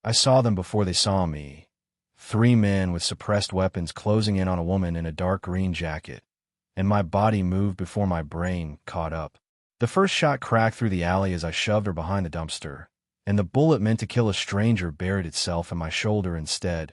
I saw them before they saw me. 3 men with suppressed weapons closing in on a woman in a dark green jacket, and my body moved before my brain caught up. The first shot cracked through the alley as I shoved her behind the dumpster, and the bullet meant to kill a stranger buried itself in my shoulder instead,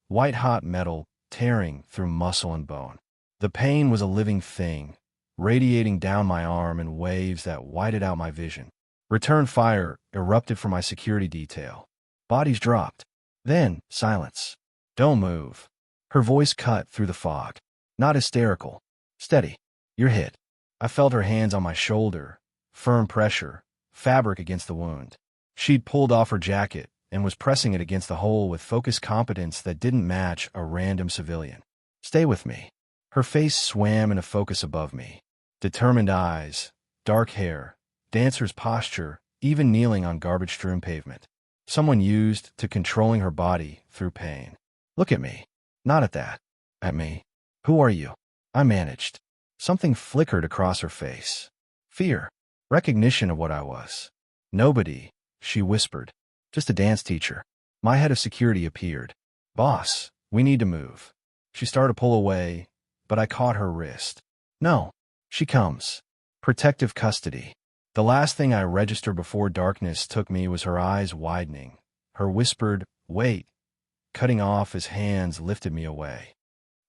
white-hot metal tearing through muscle and bone. The pain was a living thing, radiating down my arm in waves that whited out my vision. Return fire erupted from my security detail. Bodies dropped. Then, silence. Don't move. Her voice cut through the fog. Not hysterical. Steady. You're hit. I felt her hands on my shoulder, firm pressure, fabric against the wound. She'd pulled off her jacket and was pressing it against the hole with focused competence that didn't match a random civilian. Stay with me. Her face swam in a focus above me. Determined eyes, dark hair, dancer's posture, even kneeling on garbage-strewn pavement. Someone used to controlling her body through pain. Look at me. Not at that. At me. Who are you? I managed. Something flickered across her face. Fear. Recognition of what I was. Nobody, she whispered. Just a dance teacher. My head of security appeared. Boss, we need to move. She started to pull away, but I caught her wrist. No. She comes. Protective custody. The last thing I registered before darkness took me was her eyes widening. Her whispered, wait, cutting off as hands lifted me away.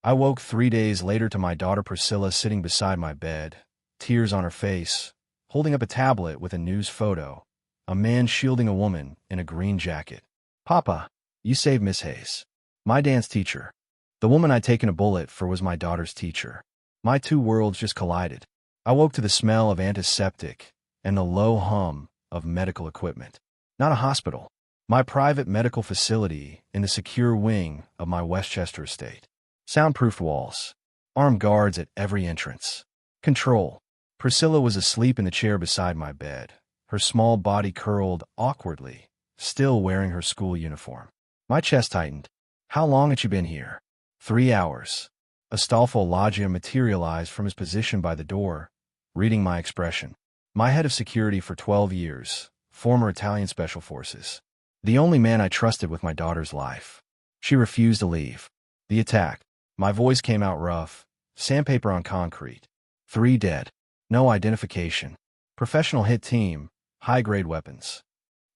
I woke 3 days later to my daughter Priscilla sitting beside my bed, tears on her face, holding up a tablet with a news photo, a man shielding a woman in a green jacket. Papa, you saved Miss Hayes. My dance teacher. The woman I'd taken a bullet for was my daughter's teacher. My 2 worlds just collided. I woke to the smell of antiseptic and the low hum of medical equipment. Not a hospital. My private medical facility in the secure wing of my Westchester estate. Soundproofed walls. Armed guards at every entrance. Control. Priscilla was asleep in the chair beside my bed, her small body curled awkwardly, still wearing her school uniform. My chest tightened. How long had you been here? 3 hours. Astolfo Loggia materialized from his position by the door, reading my expression. My head of security for 12 years, former Italian Special Forces. The only man I trusted with my daughter's life. She refused to leave. The attack. My voice came out rough, sandpaper on concrete. 3 dead. No identification. Professional hit team, high-grade weapons.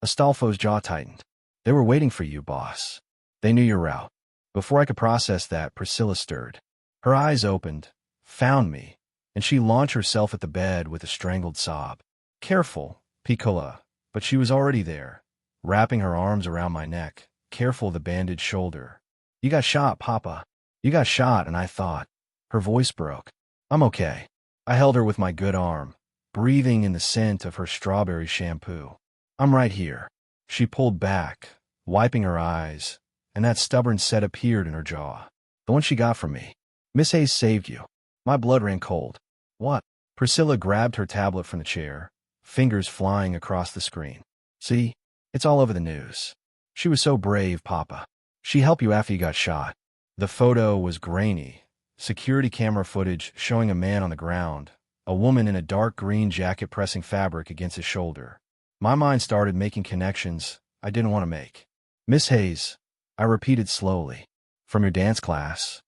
Astolfo's jaw tightened. They were waiting for you, boss. They knew your route. Before I could process that, Priscilla stirred. Her eyes opened, found me, and she launched herself at the bed with a strangled sob. Careful, Piccola, but she was already there, wrapping her arms around my neck, careful of the bandaged shoulder. You got shot, Papa. You got shot, and I thought. Her voice broke. I'm okay. I held her with my good arm, breathing in the scent of her strawberry shampoo. I'm right here. She pulled back, wiping her eyes, and that stubborn set appeared in her jaw. The one she got from me. Miss Hayes saved you. My blood ran cold. What? Priscilla grabbed her tablet from the chair, fingers flying across the screen. See? It's all over the news. She was so brave, Papa. She helped you after you got shot. The photo was grainy. Security camera footage showing a man on the ground, a woman in a dark green jacket pressing fabric against his shoulder. My mind started making connections I didn't want to make. Miss Hayes, I repeated slowly. From your dance class.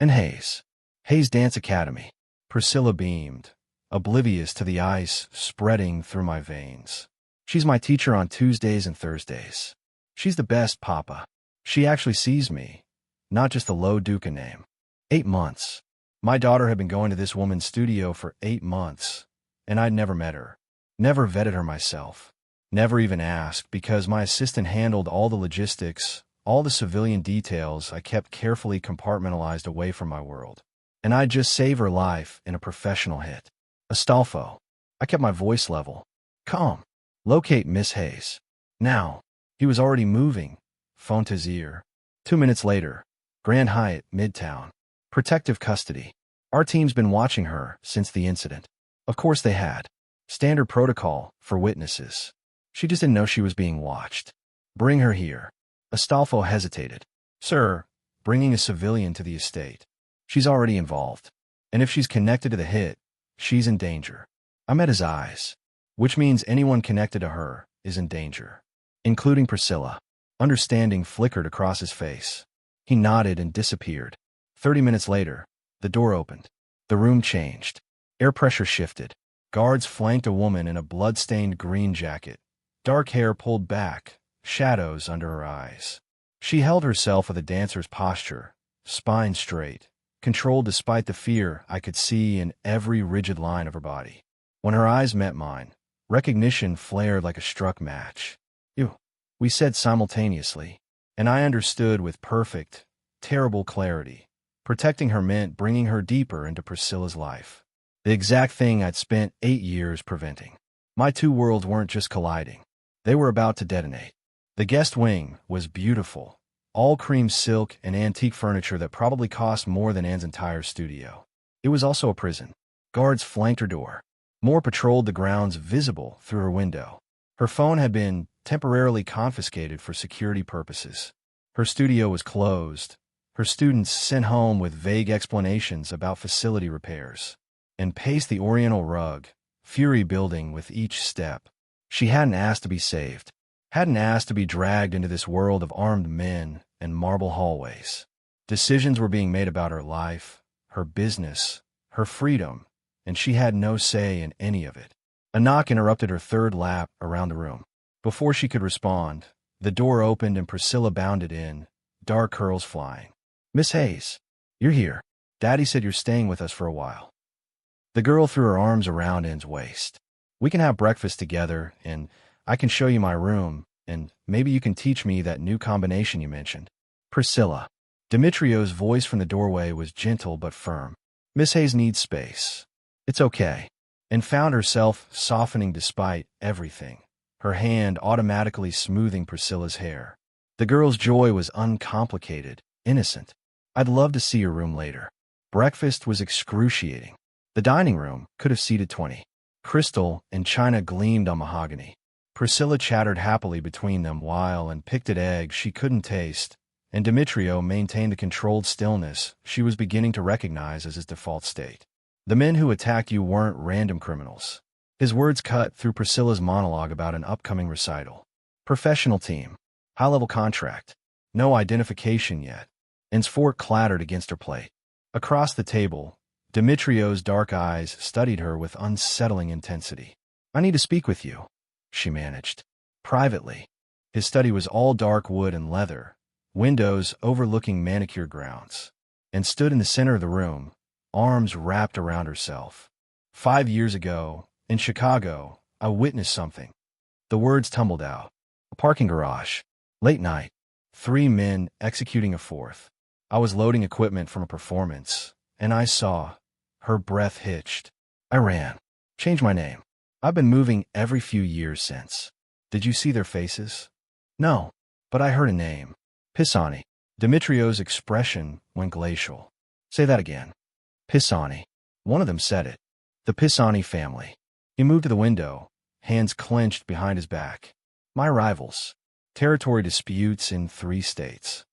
And Hayes. Hayes Dance Academy. Priscilla beamed, oblivious to the ice spreading through my veins. She's my teacher on Tuesdays and Thursdays. She's the best, Papa. She actually sees me, not just the Lo Duca name. 8 months. My daughter had been going to this woman's studio for 8 months, and I'd never met her. Never vetted her myself. Never even asked, because my assistant handled all the logistics, all the civilian details I kept carefully compartmentalized away from my world. And I'd just save her life in a professional hit. Astolfo. I kept my voice level. Calm. Locate Miss Hayes. Now. He was already moving. Phone to his ear. 2 minutes later. Grand Hyatt, Midtown. Protective custody. Our team's been watching her since the incident. Of course they had. Standard protocol for witnesses. She just didn't know she was being watched. Bring her here. Astolfo hesitated. Sir, bringing a civilian to the estate. She's already involved. And if she's connected to the hit, she's in danger. I met his eyes. Which means anyone connected to her is in danger. Including Priscilla. Understanding flickered across his face. He nodded and disappeared. 30 minutes later, the door opened. The room changed. Air pressure shifted. Guards flanked a woman in a blood-stained green jacket. Dark hair pulled back, shadows under her eyes. She held herself with a dancer's posture, spine straight, controlled despite the fear I could see in every rigid line of her body. When her eyes met mine, recognition flared like a struck match. "You," we said simultaneously, and I understood with perfect, terrible clarity. Protecting her meant bringing her deeper into Priscilla's life. The exact thing I'd spent 8 years preventing. My two worlds weren't just colliding. They were about to detonate. The guest wing was beautiful, all cream silk and antique furniture that probably cost more than Anne's entire studio. It was also a prison. Guards flanked her door. More patrolled the grounds visible through her window. Her phone had been temporarily confiscated for security purposes. Her studio was closed. Her students sent home with vague explanations about facility repairs. And paced the oriental rug, fury building with each step. She hadn't asked to be saved. Hadn't asked to be dragged into this world of armed men and marble hallways. Decisions were being made about her life, her business, her freedom, and she had no say in any of it. A knock interrupted her third lap around the room. Before she could respond, the door opened and Priscilla bounded in, dark curls flying. "Miss Hayes, you're here. Daddy said you're staying with us for a while." The girl threw her arms around Anne's waist. "We can have breakfast together, and I can show you my room, and maybe you can teach me that new combination you mentioned." "Priscilla." Demetrio's voice from the doorway was gentle but firm. "Miss Hayes needs space. It's okay." And found herself softening despite everything, her hand automatically smoothing Priscilla's hair. The girl's joy was uncomplicated, innocent. "I'd love to see your room later." Breakfast was excruciating. The dining room could have seated 20. Crystal and china gleamed on mahogany. Priscilla chattered happily between them while and picked at eggs she couldn't taste, and Demetrio maintained the controlled stillness she was beginning to recognize as his default state. "The men who attacked you weren't random criminals." His words cut through Priscilla's monologue about an upcoming recital. "Professional team. High-level contract. No identification yet." Anne's fork clattered against her plate. Across the table, Demetrio's dark eyes studied her with unsettling intensity. "I need to speak with you," she managed. "Privately." His study was all dark wood and leather, windows overlooking manicured grounds, and stood in the center of the room, arms wrapped around herself. 5 years ago, in Chicago, I witnessed something. The words tumbled out. A parking garage. Late night. 3 men executing a fourth. I was loading equipment from a performance, and I saw. Her breath hitched. I ran. Changed my name. I've been moving every few years since. Did you see their faces? No, but I heard a name. Pisani. Demetrio's expression went glacial. Say that again. Pisani. One of them said it. The Pisani family. He moved to the window, hands clenched behind his back. My rivals. Territory disputes in 3 states.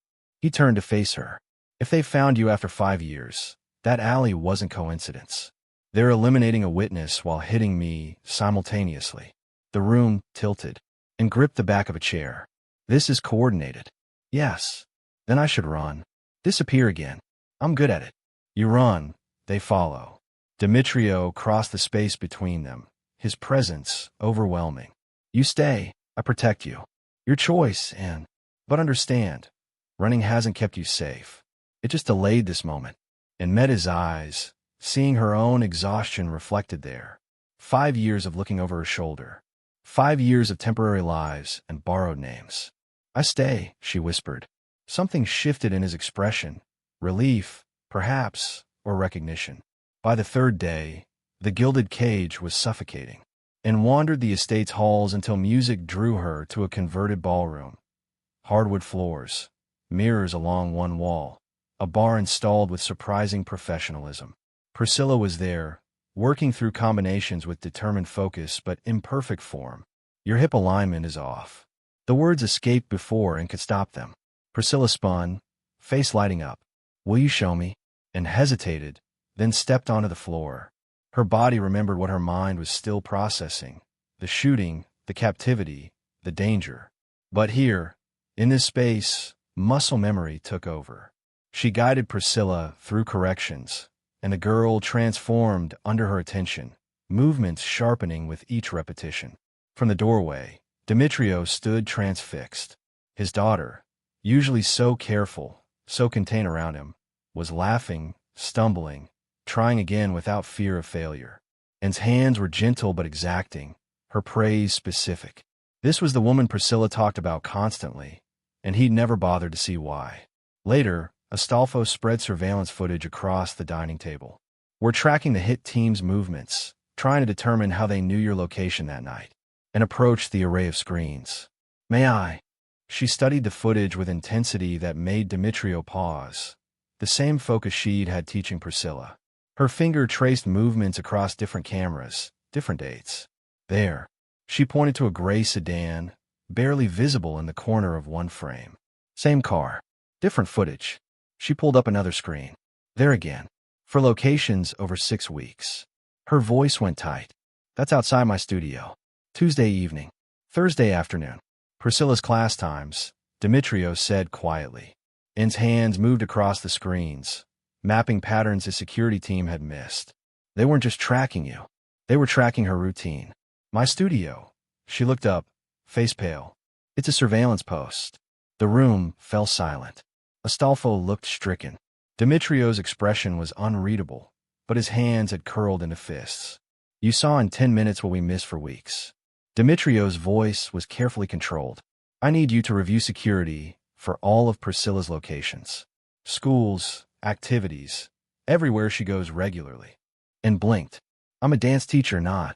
He turned to face her. If they found you after 5 years, that alley wasn't coincidence. They're eliminating a witness while hitting me simultaneously. The room tilted and gripped the back of a chair. This is coordinated. Yes. Then I should run. Disappear again. I'm good at it. You run, they follow. Demetrio crossed the space between them, his presence overwhelming. You stay, I protect you. Your choice, Anne. But understand, running hasn't kept you safe. It just delayed this moment. And met his eyes, seeing her own exhaustion reflected there. 5 years of looking over her shoulder. 5 years of temporary lives and borrowed names. I stay, she whispered. Something shifted in his expression. Relief, perhaps, or recognition. By the 3rd day, the gilded cage was suffocating, and wandered the estate's halls until music drew her to a converted ballroom. Hardwood floors, mirrors along one wall, a bar installed with surprising professionalism. Priscilla was there, working through combinations with determined focus but imperfect form. Your hip alignment is off. The words escaped before and could stop them. Priscilla spun, face lighting up. Will you show me? And hesitated, then stepped onto the floor. Her body remembered what her mind was still processing. The shooting, the captivity, the danger. But here, In this space, muscle memory took over. She guided Priscilla through corrections, and the girl transformed under her attention, movements sharpening with each repetition. From the doorway, Demetrio stood transfixed. His daughter, usually so careful, so contained around him, was laughing, stumbling, trying again without fear of failure. Anne's hands were gentle but exacting, her praise specific. This was the woman Priscilla talked about constantly, and he'd never bothered to see why. Later, Astolfo spread surveillance footage across the dining table. "We're tracking the hit team's movements, trying to determine how they knew your location that night," and approached the array of screens. "May I?" She studied the footage with intensity that made Demetrio pause, the same focus she'd had teaching Priscilla. Her finger traced movements across different cameras, different dates. "There." She pointed to a gray sedan, barely visible in the corner of one frame. "Same car. Different footage." She pulled up another screen. "There again. For locations over 6 weeks." Her voice went tight. "That's outside my studio. Tuesday evening. Thursday afternoon. Priscilla's class times," Demetrio said quietly. Anne's hands moved across the screens, mapping patterns his security team had missed. They weren't just tracking you. They were tracking her routine. "My studio." She looked up, face pale. "It's a surveillance post." The room fell silent. Astolfo looked stricken. Demetrio's expression was unreadable, but his hands had curled into fists. "You saw in 10 minutes what we missed for weeks." Demetrio's voice was carefully controlled. "I need you to review security for all of Priscilla's locations. Schools, activities, everywhere she goes regularly." And blinked. "I'm a dance teacher, not.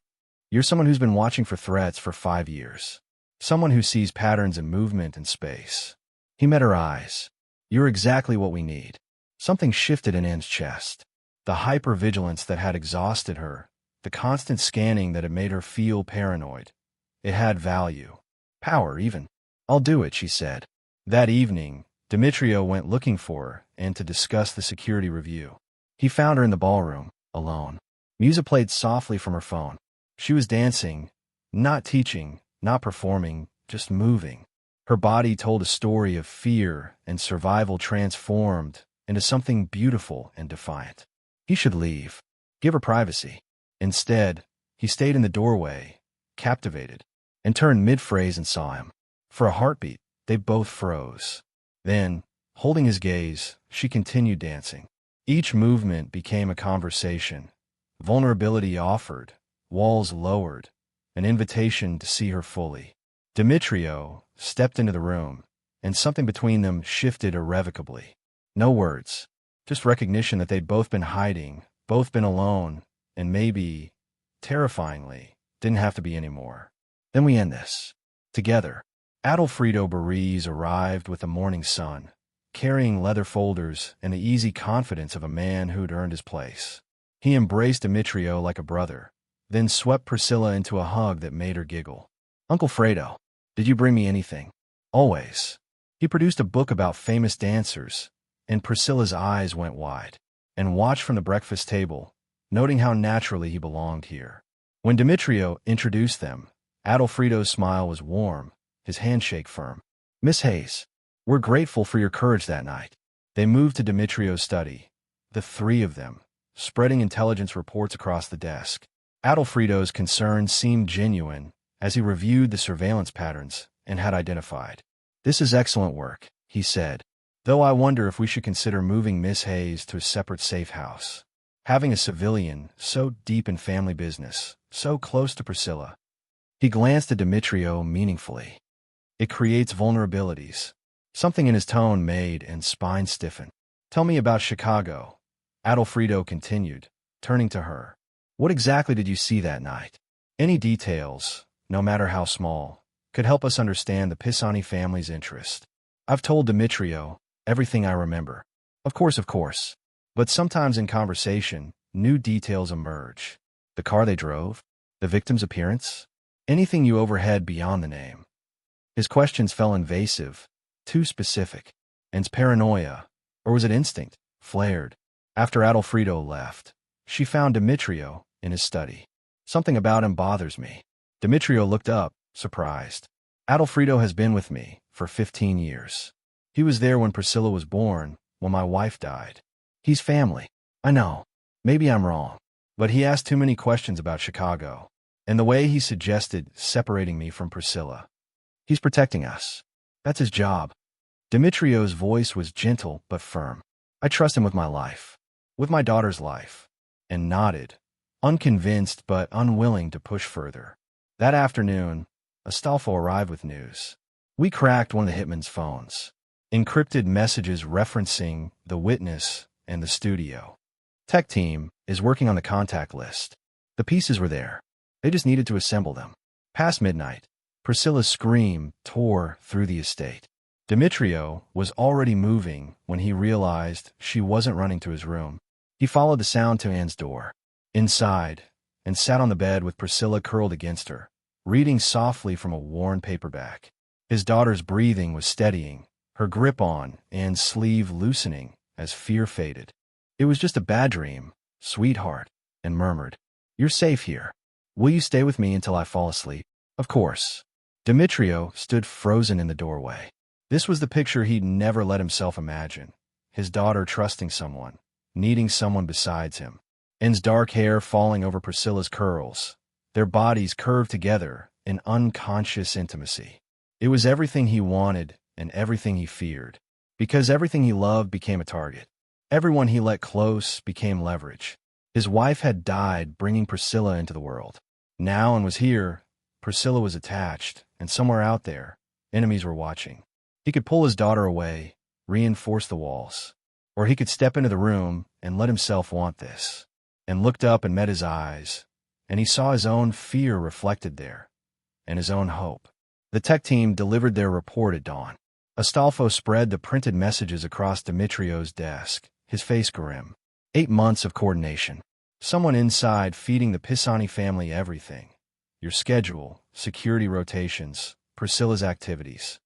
You're someone who's been watching for threats for 5 years. Someone who sees patterns in movement and space." He met her eyes. "You're exactly what we need." Something shifted in Anne's chest. The hypervigilance that had exhausted her, the constant scanning that had made her feel paranoid. It had value. Power, even. "I'll do it," she said. That evening, Demetrio went looking for her and to discuss the security review. He found her in the ballroom, alone. Music played softly from her phone. She was dancing, not teaching, not performing, just moving. Her body told a story of fear and survival transformed into something beautiful and defiant. He should leave, give her privacy. Instead, he stayed in the doorway, captivated, and turned mid-phrase and saw him. For a heartbeat, they both froze. Then, holding his gaze, she continued dancing. Each movement became a conversation. Vulnerability offered, walls lowered, an invitation to see her fully. Demetrio stepped into the room, and something between them shifted irrevocably. No words, just recognition that they'd both been hiding, both been alone, and maybe, terrifyingly, didn't have to be anymore. "Then we end this. Together." Adolfredo Bariz arrived with the morning sun, carrying leather folders and the easy confidence of a man who'd earned his place. He embraced Demetrio like a brother, then swept Priscilla into a hug that made her giggle. "Uncle Fredo, did you bring me anything?" "Always." He produced a book about famous dancers, and Priscilla's eyes went wide, and watched from the breakfast table, noting how naturally he belonged here. When Demetrio introduced them, Adolfredo's smile was warm, his handshake firm. "Miss Hayes, we're grateful for your courage that night." They moved to Demetrio's study, the three of them, spreading intelligence reports across the desk. Adolfredo's concerns seemed genuine as he reviewed the surveillance patterns and had identified. "This is excellent work," he said, "though I wonder if we should consider moving Miss Hayes to a separate safe house. Having a civilian so deep in family business, so close to Priscilla." He glanced at Demetrio meaningfully. "It creates vulnerabilities." Something in his tone made Anne's spine stiffen. "Tell me about Chicago," Adolfredo continued, turning to her. "What exactly did you see that night? Any details, no matter how small, could help us understand the Pisani family's interest." "I've told Demetrio everything I remember." Of course. But sometimes in conversation, new details emerge. The car they drove? The victim's appearance? Anything you overhead beyond the name." His questions fell invasive, too specific. Anne's paranoia, or was it instinct, flared. After Adolfredo left, she found Demetrio in his study. "Something about him bothers me." Demetrio looked up, surprised. "Adolfredo has been with me for 15 years. He was there when Priscilla was born, when my wife died. He's family. I know. Maybe I'm wrong. But he asked too many questions about Chicago, and the way he suggested separating me from Priscilla. He's protecting us. That's his job. Demetrio's voice was gentle but firm. I trust him with my life, with my daughter's life, and nodded, unconvinced but unwilling to push further. That afternoon, Astolfo arrived with news. We cracked one of the hitman's phones. Encrypted messages referencing the witness and the studio. Tech team is working on the contact list. The pieces were there. They just needed to assemble them. Past midnight, Priscilla's scream tore through the estate. Demetrio was already moving when he realized she wasn't running to his room. He followed the sound to Anne's door. Inside, and sat on the bed with Priscilla curled against her, reading softly from a worn paperback. His daughter's breathing was steadying, her grip on Anne's sleeve loosening as fear faded. It was just a bad dream, sweetheart, and murmured, "You're safe here. Will you stay with me until I fall asleep?" Of course. Demetrio stood frozen in the doorway. This was the picture he'd never let himself imagine. His daughter trusting someone, needing someone besides him. Anne's dark hair falling over Priscilla's curls, their bodies curved together in unconscious intimacy. It was everything he wanted and everything he feared, because everything he loved became a target. Everyone he let close became leverage. His wife had died bringing Priscilla into the world. Now and was here, Priscilla was attached, and somewhere out there, enemies were watching. He could pull his daughter away, reinforce the walls, or he could step into the room and let himself want this. And looked up and met his eyes, and he saw his own fear reflected there, and his own hope. The tech team delivered their report at dawn. Astolfo spread the printed messages across Demetrio's desk, his face grim. 8 months of coordination. Someone inside feeding the Pisani family everything. Your schedule, security rotations, Priscilla's activities.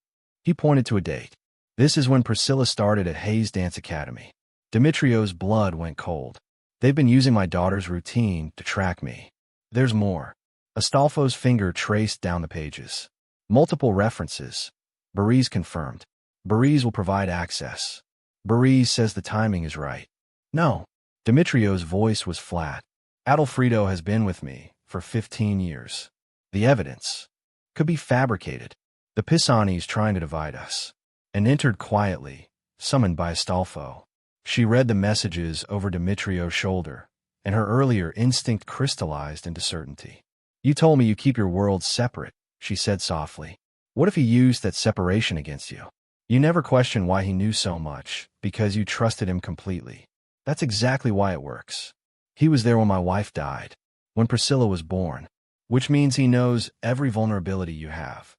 He pointed to a date. This is when Priscilla started at Hayes Dance Academy. Demetrio's blood went cold. They've been using my daughter's routine to track me. There's more. Astolfo's finger traced down the pages. Multiple references. Bariz confirmed. Bariz will provide access. Bariz says the timing is right. No. Demetrio's voice was flat. Adolfredo has been with me for 15 years. The evidence could be fabricated. The Pisanis trying to divide us. And entered quietly, summoned by Astolfo. She read the messages over Demetrio's shoulder, and her earlier instinct crystallized into certainty. "You told me you keep your worlds separate," she said softly. "What if he used that separation against you? You never questioned why he knew so much, because you trusted him completely. That's exactly why it works. He was there when my wife died, when Priscilla was born, which means he knows every vulnerability you have."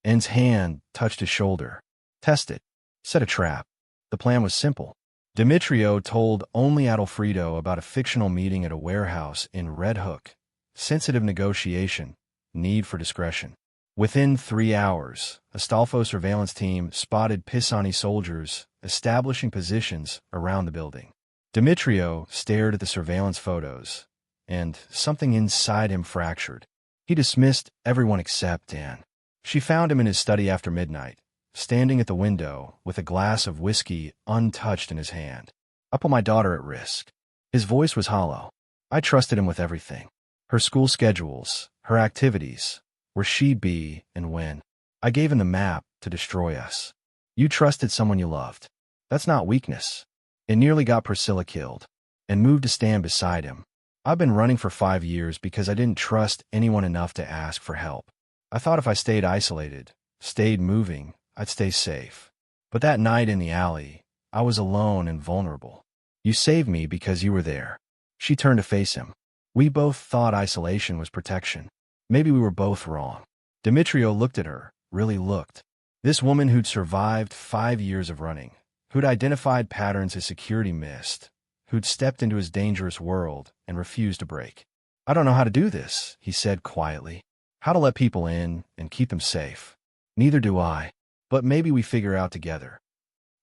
Anne's hand touched his shoulder. "Test it. Set a trap." The plan was simple. Demetrio told only Adolfredo about a fictional meeting at a warehouse in Red Hook. Sensitive negotiation, need for discretion. Within 3 hours, Astolfo's surveillance team spotted Pisani soldiers establishing positions around the building. Demetrio stared at the surveillance photos, and something inside him fractured. He dismissed everyone except Anne. She found him in his study after midnight, standing at the window with a glass of whiskey untouched in his hand. "I put my daughter at risk." His voice was hollow. "I trusted him with everything. Her school schedules, her activities, where she'd be and when. I gave him the map to destroy us. You trusted someone you loved. That's not weakness. It nearly got Priscilla killed, and moved to stand beside him. I've been running for 5 years because I didn't trust anyone enough to ask for help. I thought if I stayed isolated, stayed moving, I'd stay safe. But that night in the alley, I was alone and vulnerable. You saved me because you were there." She turned to face him. "We both thought isolation was protection. Maybe we were both wrong." Demetrio looked at her, really looked. This woman who'd survived 5 years of running, who'd identified patterns his security missed, who'd stepped into his dangerous world and refused to break. "I don't know how to do this," he said quietly. "How to let people in and keep them safe. Neither do I. But maybe we figure out together."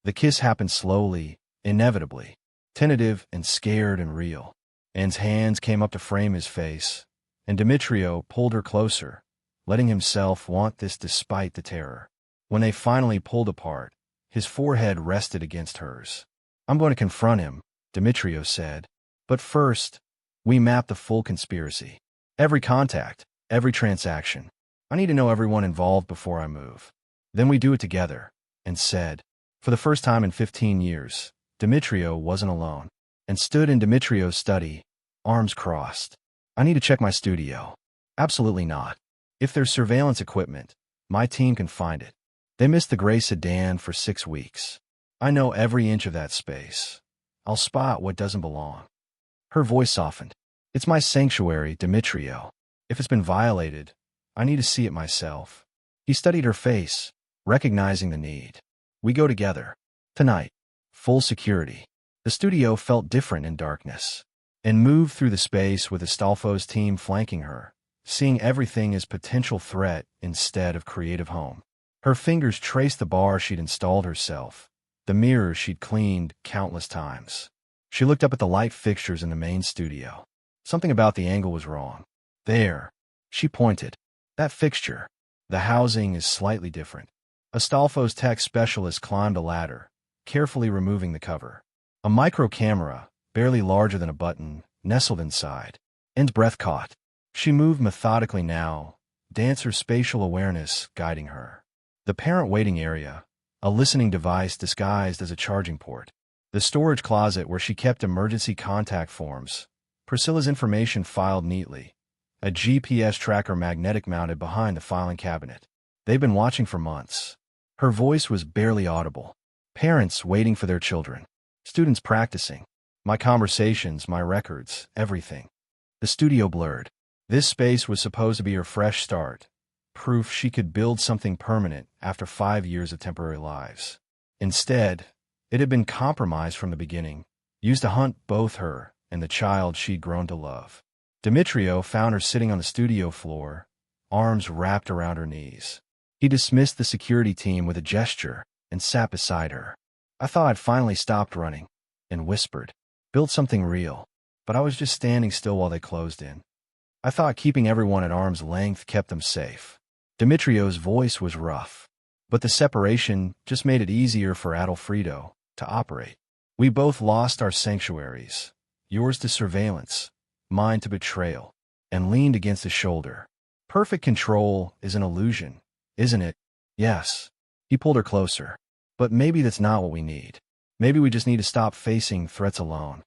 The kiss happened slowly, inevitably, tentative and scared and real. Anne's hands came up to frame his face, and Demetrio pulled her closer, letting himself want this despite the terror. When they finally pulled apart, his forehead rested against hers. "I'm going to confront him," Demetrio said. "But first, we map the full conspiracy. Every contact, every transaction. I need to know everyone involved before I move." Then we do it together, and said. For the first time in 15 years, Demetrio wasn't alone, and stood in Demetrio's study, arms crossed. "I need to check my studio." "Absolutely not. If there's surveillance equipment, my team can find it. They missed the gray sedan for 6 weeks. I know every inch of that space. I'll spot what doesn't belong." Her voice softened. "It's my sanctuary, Demetrio. If it's been violated, I need to see it myself." He studied her face, recognizing the need. "We go together. Tonight. Full security." The studio felt different in darkness, and moved through the space with Astolfo's team flanking her, seeing everything as potential threat instead of creative home. Her fingers traced the bar she'd installed herself, the mirrors she'd cleaned countless times. She looked up at the light fixtures in the main studio. Something about the angle was wrong. "There," she pointed. "That fixture. The housing is slightly different." Astolfo's tech specialist climbed a ladder, carefully removing the cover. A micro camera, barely larger than a button, nestled inside. End's breath caught. She moved methodically now, dancer spatial awareness guiding her. The parent waiting area, a listening device disguised as a charging port. The storage closet where she kept emergency contact forms. Priscilla's information filed neatly. A GPS tracker magnetic mounted behind the filing cabinet. They'd been watching for months. Her voice was barely audible. Parents waiting for their children. Students practicing. My conversations, my records, everything. The studio blurred. This space was supposed to be her fresh start. Proof she could build something permanent after 5 years of temporary lives. Instead, it had been compromised from the beginning, used to hunt both her and the child she'd grown to love. Demetrio found her sitting on the studio floor, arms wrapped around her knees. He dismissed the security team with a gesture and sat beside her. "I thought I'd finally stopped running," and whispered. "Built something real, but I was just standing still while they closed in. I thought keeping everyone at arm's length kept them safe." Demetrio's voice was rough, but the separation just made it easier for Adolfredo to operate. "We both lost our sanctuaries, yours to surveillance, mine to betrayal," and leaned against his shoulder. "Perfect control is an illusion, isn't it?" "Yes." He pulled her closer. "But maybe that's not what we need. Maybe we just need to stop facing threats alone."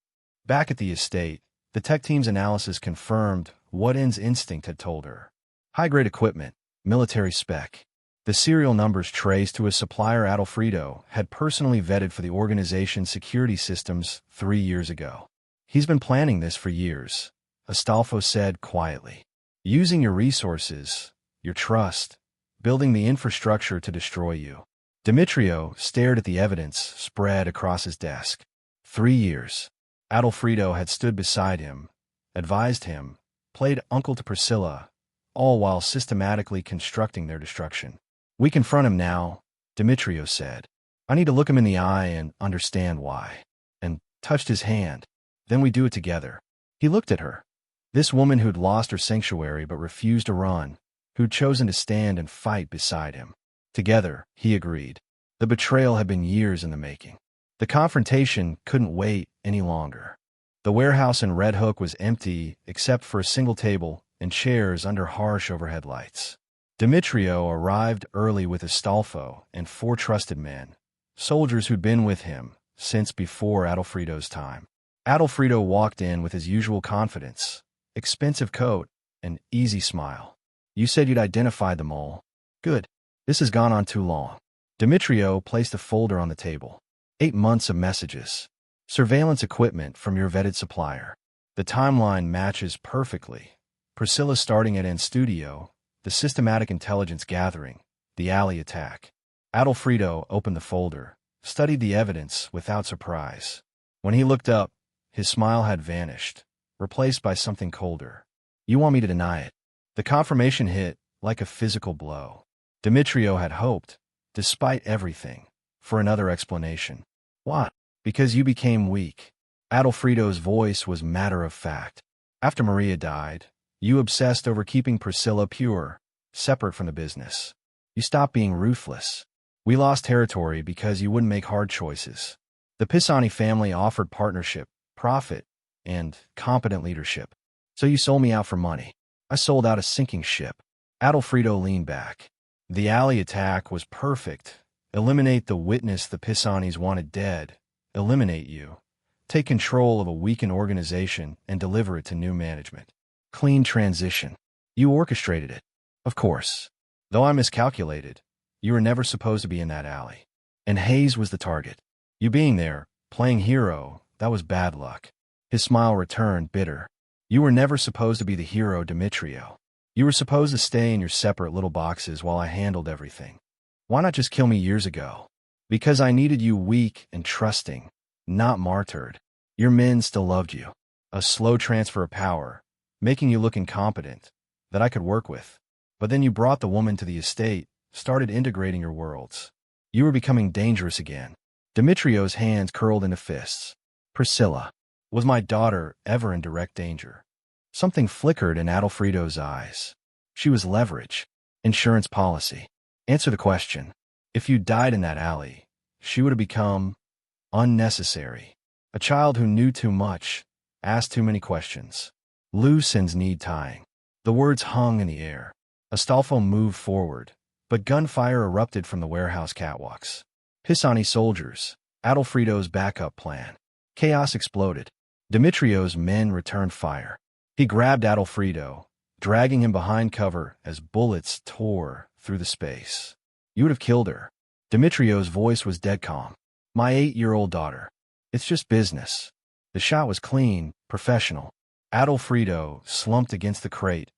Back at the estate, the tech team's analysis confirmed what N's instinct had told her. High-grade equipment, military spec. The serial numbers traced to a supplier Adolfredo had personally vetted for the organization's security systems 3 years ago. "He's been planning this for years," Astolfo said quietly. "Using your resources, your trust, building the infrastructure to destroy you." Demetrio stared at the evidence spread across his desk. 3 years. Adolfredo had stood beside him, advised him, played uncle to Priscilla, all while systematically constructing their destruction. "We confront him now," Demetrio said. "I need to look him in the eye and understand why." And touched his hand. "Then we do it together." He looked at her. This woman who'd lost her sanctuary but refused to run, who'd chosen to stand and fight beside him. Together, he agreed. The betrayal had been years in the making. The confrontation couldn't wait any longer. The warehouse in Red Hook was empty except for a single table and chairs under harsh overhead lights. Demetrio arrived early with Astolfo and 4 trusted men, soldiers who'd been with him since before Adolfredo's time. Adolfredo walked in with his usual confidence, expensive coat, and easy smile. "You said you'd identified them all. Good. This has gone on too long." Demetrio placed a folder on the table. 8 months of messages. Surveillance equipment from your vetted supplier. The timeline matches perfectly. Priscilla starting at N's studio, the systematic intelligence gathering, the alley attack. Adolfredo opened the folder, studied the evidence without surprise. When he looked up, his smile had vanished, replaced by something colder. "You want me to deny it?" The confirmation hit like a physical blow. Demetrio had hoped, despite everything, for another explanation. "What?" "Because you became weak." Adolfredo's voice was matter-of-fact. "After Maria died, you obsessed over keeping Priscilla pure, separate from the business. You stopped being ruthless. We lost territory because you wouldn't make hard choices. The Pisani family offered partnership, profit, and competent leadership. So you sold me out for money. I sold out a sinking ship. Adolfredo leaned back. The alley attack was perfect. Eliminate the witness the Pisanis wanted dead. Eliminate you. Take control of a weakened organization and deliver it to new management. Clean transition. You orchestrated it. Of course. Though I miscalculated, you were never supposed to be in that alley. And Hayes was the target. You being there, playing hero, that was bad luck. His smile returned, bitter. You were never supposed to be the hero, Demetrio. You were supposed to stay in your separate little boxes while I handled everything. Why not just kill me years ago? Because I needed you weak and trusting, not martyred. Your men still loved you. A slow transfer of power, making you look incompetent, that I could work with. But then you brought the woman to the estate, started integrating your worlds. You were becoming dangerous again. Demetrio's hands curled into fists. Priscilla. Was my daughter ever in direct danger? Something flickered in Adolfredo's eyes. She was leverage. Insurance policy. Answer the question. If you died in that alley, she would have become unnecessary. A child who knew too much, asked too many questions. Loose ends need tying. The words hung in the air. Astolfo moved forward, but gunfire erupted from the warehouse catwalks. Pisani soldiers, Adolfredo's backup plan. Chaos exploded. Demetrio's men returned fire. He grabbed Adolfredo, dragging him behind cover as bullets tore through the space. You would have killed her. Demetrio's voice was dead calm. My 8-year-old daughter. It's just business. The shot was clean, professional. Adolfredo slumped against the crate,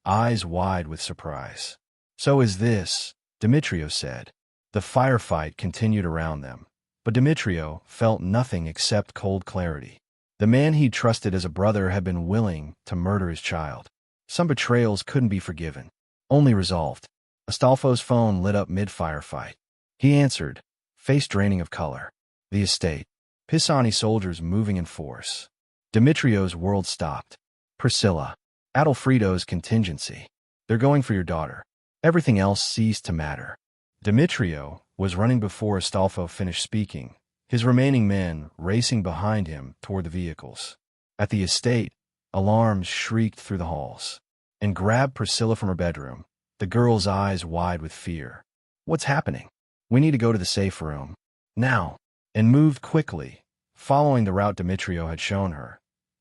eyes wide with surprise. So is this, Demetrio said. The firefight continued around them, but Demetrio felt nothing except cold clarity. The man he trusted as a brother had been willing to murder his child. Some betrayals couldn't be forgiven, only resolved. Astolfo's phone lit up mid-firefight. He answered, face draining of color. The estate. Pisani soldiers moving in force. Demetrio's world stopped. Priscilla. Adolfredo's contingency. They're going for your daughter. Everything else ceased to matter. Demetrio was running before Astolfo finished speaking, his remaining men racing behind him toward the vehicles. At the estate, alarms shrieked through the halls and grabbed Priscilla from her bedroom, the girl's eyes wide with fear. What's happening? We need to go to the safe room. Now. And moved quickly, following the route Demetrio had shown her,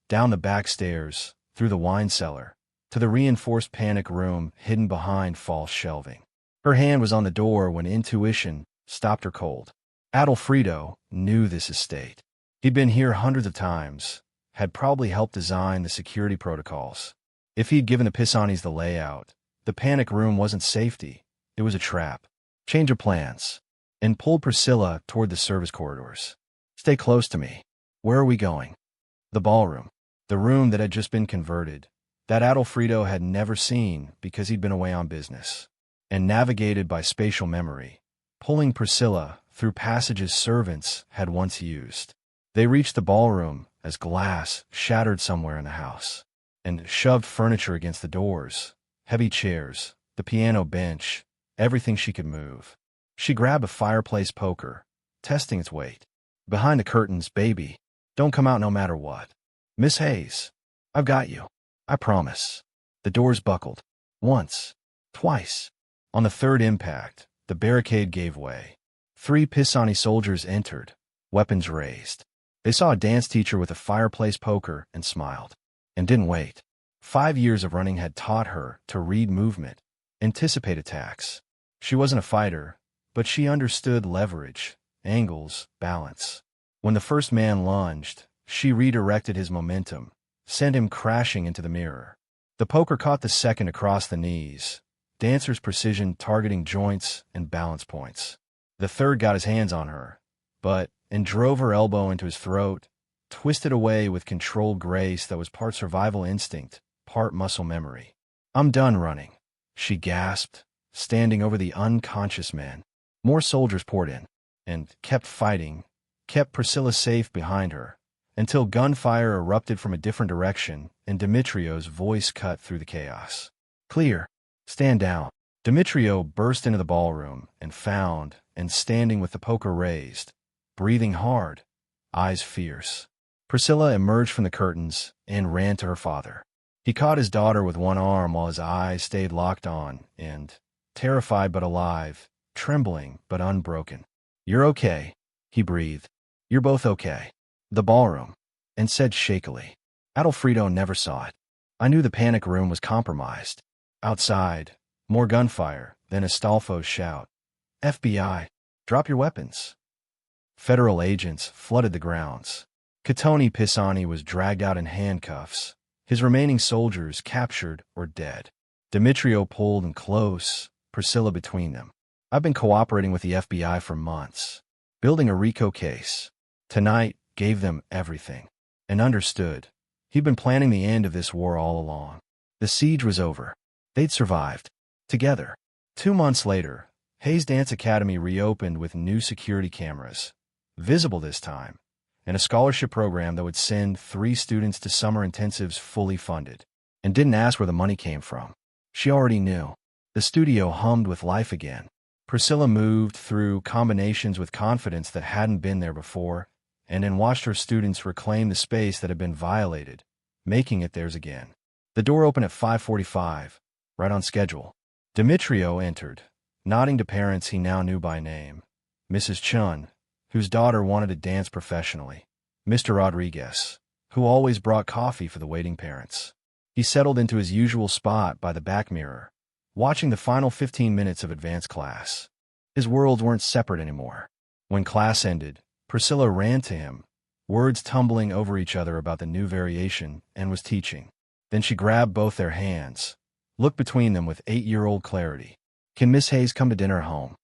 down the back stairs, through the wine cellar, to the reinforced panic room hidden behind false shelving. Her hand was on the door when intuition stopped her cold. Adolfredo knew this estate. He'd been here hundreds of times, had probably helped design the security protocols. If he'd given the Pisanis the layout, the panic room wasn't safety, it was a trap. Change of plans. And pulled Priscilla toward the service corridors. Stay close to me. Where are we going? The ballroom. The room that had just been converted, that Adolfredo had never seen because he'd been away on business, and navigated by spatial memory, pulling Priscilla through passages servants had once used. They reached the ballroom as glass shattered somewhere in the house, and shoved furniture against the doors, heavy chairs, the piano bench, everything she could move. She grabbed a fireplace poker, testing its weight. Behind the curtains, baby. Don't come out no matter what. Miss Hayes, I've got you. I promise. The doors buckled. Once. Twice. On the third impact, the barricade gave way. 3 Pisani soldiers entered, weapons raised. They saw a dance teacher with a fireplace poker and smiled. And didn't wait. 5 years of running had taught her to read movement, anticipate attacks. She wasn't a fighter, but she understood leverage, angles, balance. When the first man lunged, she redirected his momentum, sent him crashing into the mirror. The poker caught the second across the knees, dancer's precision targeting joints and balance points. The third got his hands on her, and drove her elbow into his throat, twisted away with controlled grace that was part survival instinct, part muscle memory. I'm done running, she gasped, standing over the unconscious man. More soldiers poured in, and kept fighting, kept Priscilla safe behind her, until gunfire erupted from a different direction and Demetrio's voice cut through the chaos. Clear. Stand down. Demetrio burst into the ballroom and found and standing with the poker raised, breathing hard, eyes fierce. Priscilla emerged from the curtains and ran to her father. He caught his daughter with one arm while his eyes stayed locked on and, terrified but alive, trembling but unbroken. "You're okay," he breathed. "You're both okay." The ballroom, and said shakily. Adolfredo never saw it. I knew the panic room was compromised. Outside, more gunfire, then Astolfo's shout. "FBI, drop your weapons." Federal agents flooded the grounds. Catone Pisani was dragged out in handcuffs, his remaining soldiers captured or dead. Demetrio pulled in close, Priscilla between them. "I've been cooperating with the FBI for months, building a RICO case. Tonight gave them everything, and understood. He'd been planning the end of this war all along. The siege was over. They'd survived. Together." 2 months later, Hayes Dance Academy reopened with new security cameras, visible this time, and a scholarship program that would send 3 students to summer intensives fully funded, and didn't ask where the money came from. She already knew. The studio hummed with life again. Priscilla moved through combinations with confidence that hadn't been there before, and then watched her students reclaim the space that had been violated, making it theirs again. The door opened at 5:45, right on schedule. Demetrio entered, nodding to parents he now knew by name. Mrs. Chun, whose daughter wanted to dance professionally. Mr. Rodriguez, who always brought coffee for the waiting parents. He settled into his usual spot by the back mirror, watching the final 15 minutes of advanced class. His worlds weren't separate anymore. When class ended, Priscilla ran to him, words tumbling over each other about the new variation, and was teaching. Then she grabbed both their hands, looked between them with 8-year-old clarity. "Can Miss Hayes come to dinner home?"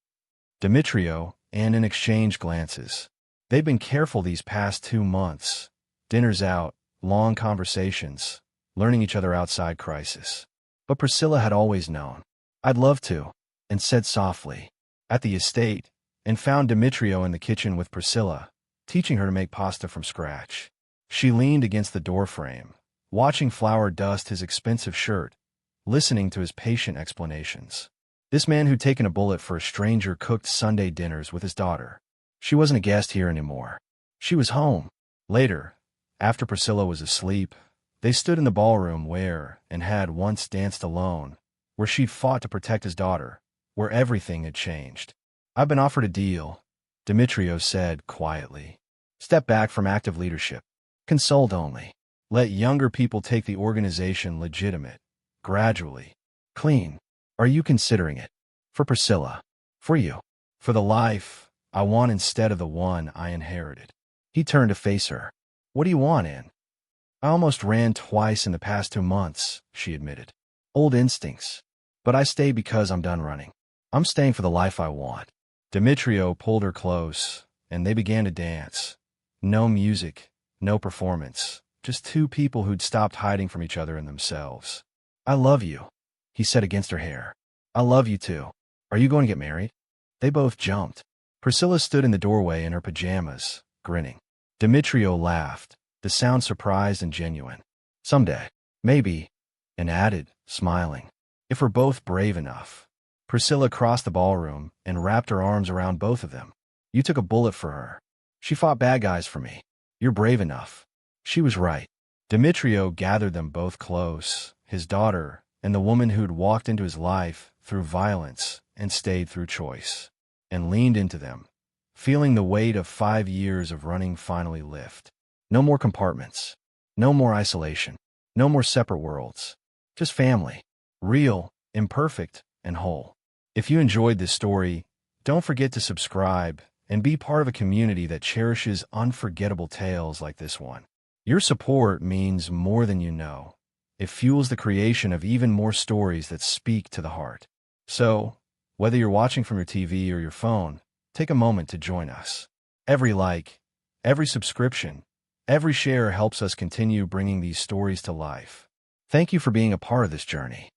Demetrio, and in exchanged glances. They'd been careful these past 2 months. Dinners out, long conversations, learning each other outside crisis. But Priscilla had always known. "I'd love to," and said softly. At the estate, and found Demetrio in the kitchen with Priscilla, teaching her to make pasta from scratch. She leaned against the doorframe, watching flour dust his expensive shirt, listening to his patient explanations. This man who'd taken a bullet for a stranger cooked Sunday dinners with his daughter. She wasn't a guest here anymore. She was home. Later, after Priscilla was asleep, they stood in the ballroom where, and had once danced alone, where she'd fought to protect his daughter, where everything had changed. "I've been offered a deal," Demetrio said quietly. "Step back from active leadership. Consult only. Let younger people take the organization legitimate, gradually, clean. Are you considering it? For Priscilla. For you. For the life I want instead of the one I inherited." He turned to face her. "What do you want, Ann?" "I almost ran twice in the past 2 months," she admitted. "Old instincts. But I stay because I'm done running. I'm staying for the life I want." Demetrio pulled her close, and they began to dance. No music, no performance, just 2 people who'd stopped hiding from each other and themselves. "I love you," he said against her hair. "I love you too. Are you going to get married?" They both jumped. Priscilla stood in the doorway in her pajamas, grinning. Demetrio laughed, the sound surprised and genuine. "Someday. Maybe," and added, smiling, "if we're both brave enough." Priscilla crossed the ballroom and wrapped her arms around both of them. "You took a bullet for her. She fought bad guys for me. You're brave enough." She was right. Demetrio gathered them both close, his daughter, and the woman who'd walked into his life through violence and stayed through choice, and leaned into them, feeling the weight of 5 years of running finally lift. No more compartments. No more isolation. No more separate worlds. Just family. Real, imperfect, and whole. If you enjoyed this story, don't forget to subscribe and be part of a community that cherishes unforgettable tales like this one. Your support means more than you know. It fuels the creation of even more stories that speak to the heart. So, whether you're watching from your TV or your phone, take a moment to join us. Every like, every subscription, every share helps us continue bringing these stories to life. Thank you for being a part of this journey.